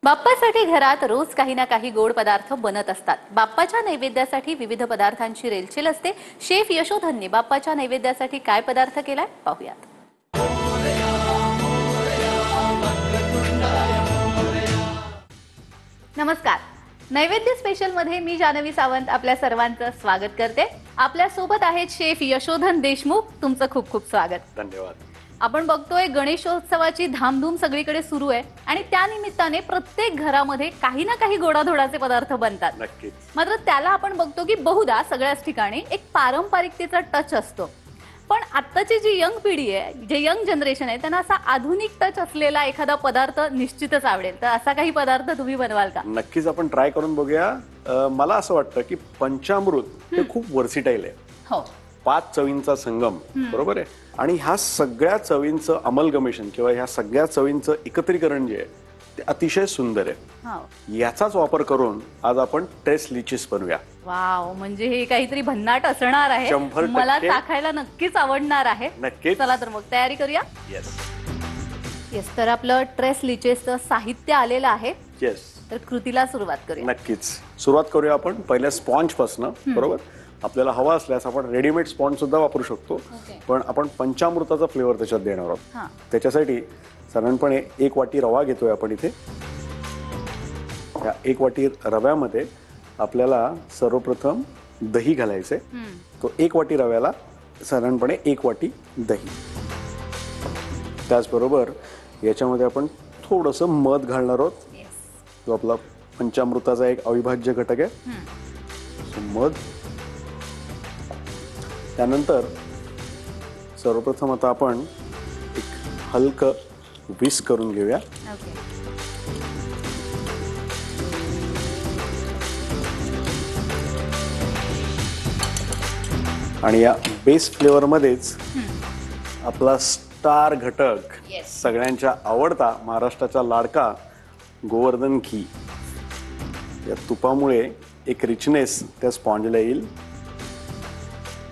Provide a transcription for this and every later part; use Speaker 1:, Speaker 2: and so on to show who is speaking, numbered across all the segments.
Speaker 1: बाप्पासाठी घरात रोज काही ना काही गोड पदार्थ बनत असतात। बाप्पाच्या नैवेद्यासाठी विविध पदार्थांची रेलचेल असते। शेफ यशोधनने बाप्पाच्या नैवेद्यासाठी काय पदार्थ केलाय पाहूयात। नमस्कार, नैवेद्य स्पेशल मध्ये मी जानवी सावंत आपल्या सर्वांचं स्वागत करते। आपल्या सोबत आहेत शेफ यशोधन देशमुख, तुमचं खूप खूप स्वागत।
Speaker 2: धन्यवाद।
Speaker 1: आपण बघतोय गणेशोत्सवाची धामधूम सगळीकडे सुरू आहे आणि त्या निमित्ताने प्रत्येक घरामध्ये काही ना काही गोडाधोडाचे पदार्थ बनतात।
Speaker 2: नक्कीच।
Speaker 1: मात्र त्याला आपण बघतो की बहुधा सगळ्याच ठिकाणी एक पारंपरिकतेचा टच असतो। पण आत्ताची जी यंग पिढी आहे, जे यंग जनरेशन आहे, त्यांना असा आधुनिक टच असलेला एखादा पदार्थ निश्चितच आवडेल। तर असा काही पदार्थ तुम्ही बनवाल का?
Speaker 2: नक्कीच आपण ट्राय करून बघूया। मला असं वाटतं की पंचामृत हे खूप वर्सिटाईल आहे।
Speaker 1: हो,
Speaker 2: 5 चवींचा संगम, बरोबर आहे। आणि ह्या सगळ्या चवींचं अमलगमेशन किंवा ह्या सगळ्या चवींचं एकत्रीकरण जे आहे ते अतिशय सुंदर आहे।
Speaker 1: हो,
Speaker 2: याचाच वापर करून आज आपण ट्रेस लिचीस बनवूया।
Speaker 1: वाव, म्हणजे हे काहीतरी भन्नाट असणार आहे।
Speaker 2: 100%
Speaker 1: मला चाखायला नक्कीच आवडणार आहे।
Speaker 2: नक्कीच।
Speaker 1: चला तर मग तयारी करूया।
Speaker 2: येस
Speaker 1: येस, तर आपलं ट्रेस लिचेसचं साहित्य आलेलं आहे।
Speaker 2: येस,
Speaker 1: तर कृतीला सुरुवात करूया।
Speaker 2: नक्कीच सुरुवात करूया आपण पहिल्या स्पॉन्ज पासून, बरोबर। आपल्याला हवा असल्यास आपण रेडीमेड स्पॉन्ज सुद्धा वापरू शकतो, पण आपण पंचामृताचा फ्लेवर त्याच्यात देणार आहोत। त्याच्यासाठी साधारणपणे 1 वाटी रवा घेतोय आपण इथे। या 1 वाटी रव्यामध्ये आपल्याला सर्वप्रथम दही घालायचंय। तो 1 वाटी रव्याला साधारणपणे 1 वाटी दही। त्याचबरोबर याच्यामध्ये आपण थोडंसं मध घालणार आहोत, जो आपला पंचामृताचा एक अविभाज्य घटक आहे। मध, त्यानंतर सर्वप्रथम आता आपण एक हलकं विस्क करून घेऊया। आणि या बेस फ्लेवर मध्येच आपला स्टार घटक, सगळ्यांच्या आवडता, महाराष्ट्राचा लाडका गोवर्धन घी, या तुपामुळे एक रिचनेस त्या स्पॉन्जला येईल।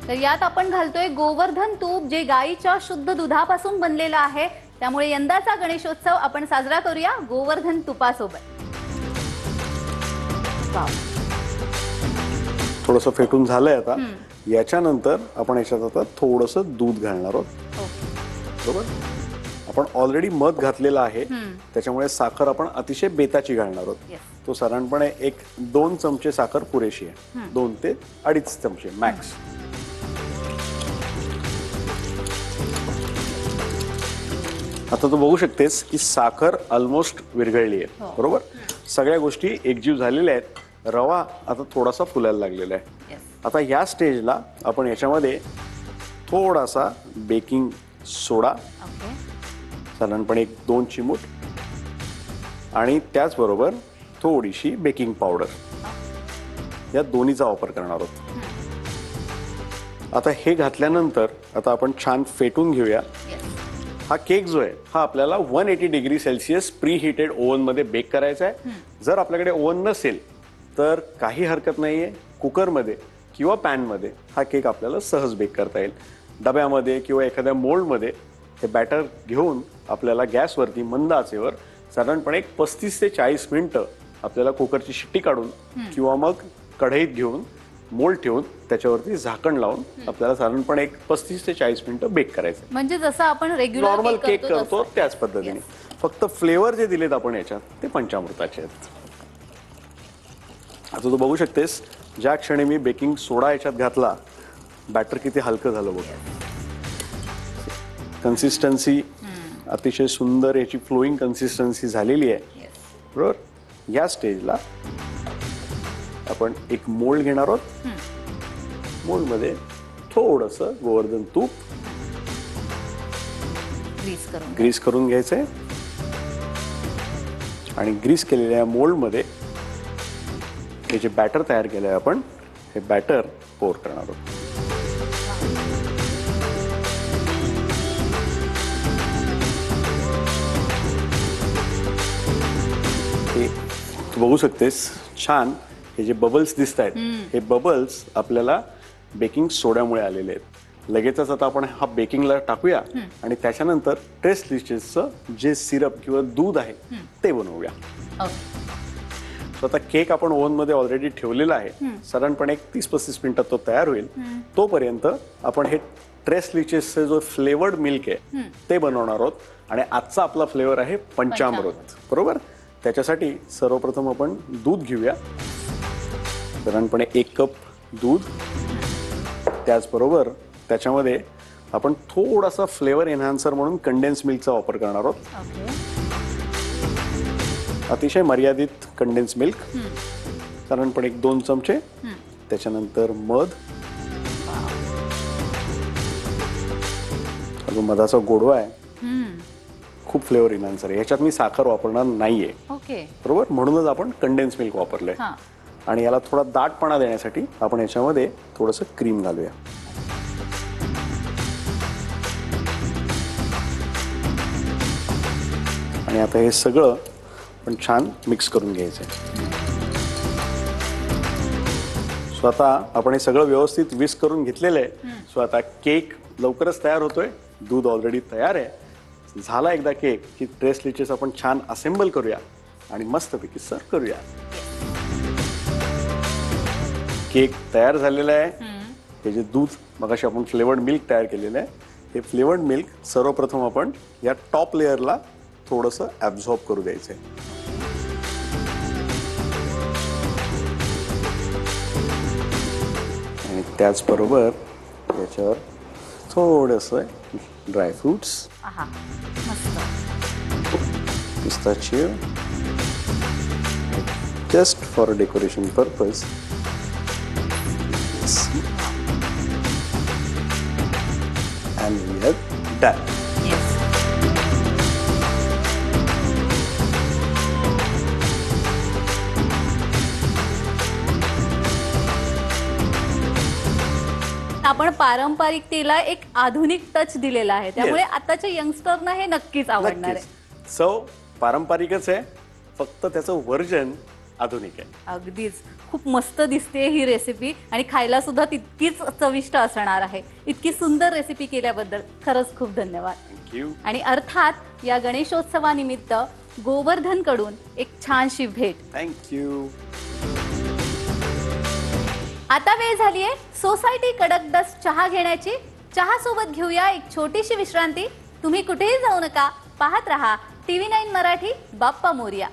Speaker 1: तर यात आपण घालतोय गोवर्धन तूप, जे गाईच्या शुद्ध दुधापासून बनलेलं आहे। त्यामुळे यंदाचा गणेशोत्सव आपण साजरा करूया गोवर्धन तुपासोबत।
Speaker 2: थोडंसं फेटून झालंय आता। याच्यानंतर आपण याच्यात आता थोडंसं दूध घालणार आहोत, बरोबर। आपण ऑलरेडी मध घातलेला आहे, त्याच्यामुळे साखर आपण अतिशय बेताची घालणार आहोत। तो साधारणपणे 1-2 चमचे साखर पुरेशी आहे, 2 ते 2.5 चमचे मॅक्स। आता तू बघू शकतेस की साखर ऑलमोस्ट विरघळली आहे, बरोबर। सगळ्या गोष्टी एकजीव झालेल्या आहेत। रवा आता थोडासा फुलायला लागलेला आहे। आता या स्टेजला आपण याच्यामध्ये थोडासा बेकिंग सोडा, साधारणपणे 1-2 चिमूट, आणि त्याचबरोबर थोडीशी बेकिंग पावडर, या दोन्हीचा वापर करणार आहोत। आता हे घातल्यानंतर आता आपण छान फेटून घेऊया। हा केक जो आहे हा आपल्याला 180 डिग्री सेल्सिअस प्री हिटेड ओव्हनमध्ये बेक करायचा आहे। जर आपल्याकडे ओव्हन नसेल तर काही हरकत नाहीये, कुकरमध्ये किंवा पॅनमध्ये हा केक आपल्याला सहज बेक करता येईल। डब्यामध्ये किंवा एखाद्या मोल्डमध्ये हे बॅटर घेऊन आपल्याला गॅसवरती मंद आचेवर साधारणपणे 35 ते 40 मिनिटं आपल्याला कुकरची शिट्टी काढून किंवा मग कढईत घेऊन मोल्ड ठेवून त्याच्यावरती झाकण लावून आपल्याला साधारणपणे 35 ते 40 मिनिटं बेक करायचं।
Speaker 1: म्हणजे जसं आपण रेग्युलर
Speaker 2: नॉर्मल केक करतो त्याच पद्धतीने, फक्त फ्लेवर जे दिलेत आपण याच्यात ते पंचामृताचे आहेत। आता तू बघू शकतेस, ज्या क्षणी मी बेकिंग सोडा याच्यात घातला, बॅटर किती हलकं झालं बघ। कन्सिस्टन्सी अतिशय सुंदर, याची फ्लोईंग कन्सिस्टन्सी झालेली आहे, बरोबर। या स्टेजला आपण एक मोल्ड घेणार आहोत। मोल्डमध्ये थोडंसं गोवर्धन तूप ग्रीस करून घ्यायचंय, आणि ग्रीस केलेल्या मोल्डमध्ये हे जे बॅटर तयार केलंय आपण, हे बॅटर पोर करणार आहोत। तू बघू शकतेस छान हे जे बबल्स दिसत आहेत, हे बबल्स आपल्याला बेकिंग सोड्यामुळे आलेले आहेत। लगेचच आता आपण हा बेकिंगला टाकूया आणि त्याच्यानंतर ट्रेस लिचेसचं जे सिरप किंवा दूध आहे ते बनवूया.
Speaker 1: ओके.
Speaker 2: सो आता केक आपण ओव्हनमध्ये ऑलरेडी ठेवलेला आहे. साधारणपणे 30-35 मिनिटात तो तयार होईल. तोपर्यंत आपण हे ट्रेस लिचेसचं जो फ्लेवर्ड मिल्क आहे ते बनवणार आहोत. आणि आजचा आपला फ्लेवर आहे पंचामृत. बरोबर. त्याच्यासाठी सर्वप्रथम आपण दूध घेऊया. साधारणपणे 1 कप दूध. त्याचबरोबर त्याच्यामध्ये आपण थोडासा फ्लेवर एन्हान्सर म्हणून कंडेन्स मिल्कचा वापर करणार आहोत.
Speaker 1: ओके.
Speaker 2: अतिशय मर्यादित कंडेन्स मिल्क. साधारणपणे 1-2 चमचे. त्याच्यानंतर मध. अजून मधाचा गोडवा आहे. खूप फ्लेवर एन्हान्सर आहे. ह्याच्यात मी साखर वापरणार नाहीये.
Speaker 1: ओके.
Speaker 2: बरोबर. म्हणूनच आपण कंडेन्स मिल्क वापरलंय. आणि याला थोडा दाटपणा देण्यासाठी आपण याच्यामध्ये थोडंसं क्रीम घालूया. आणि आता हे सगळं पण छान मिक्स करून घ्यायचं आहे. सो आता आपण हे सगळं व्यवस्थित विस्क करून घेतलेलं आहे. सो आता केक लवकरच तयार होतोय. दूध ऑलरेडी तयार आहे. झाला एकदा केक की ट्रेस लिचेस आपण छान असेंबल करूया आणि मस्तपैकी सर्व करूया. केक तयार झालेला आहे. हे जे दूध मगाशी आपण फ्लेवर्ड मिल्क तयार केलेलं आहे हे फ्लेवर्ड मिल्क सर्वप्रथम आपण या टॉप लेअरला थोडंसं ॲब्झॉर्ब करू द्यायचं आहे. आणि त्याचबरोबर याच्यावर थोडंसं dry fruits, pistachio, just for decoration purpose. And we have done.
Speaker 1: Yes. आपण पारंपरिकतेला एक आधुनिक टच दिलेला आहे. त्यामुळे आताच्या यंगस्टरना हे नक्कीच आवडणार आहे.
Speaker 2: चव पारंपरिकच आहे. फक्त त्याचं व्हर्जन आधुनिक आहे.
Speaker 1: अगदीच. खूप मस्त दिसते ही रेसिपी आणि खायला सुद्धा तितकीच चविष्ट असणार आहे. इतकी सुंदर रेसिपी केल्याबद्दल खरंच खूप धन्यवाद.
Speaker 2: थँक्यू.
Speaker 1: आणि अर्थात या गणेशोत्सवानिमित्त गोवर्धन कडून एक छानशी भेट.
Speaker 2: थँक्यू.
Speaker 1: आता वेळ झालीये सोसायटी कडक डस्ट चहा घेण्याची. चहा सोबत घेऊया एक छोटीशी विश्रांती. तुम्ही कुठेही जाऊ नका. पाहत रहा TV9 मराठी. बाप्पा मोरया.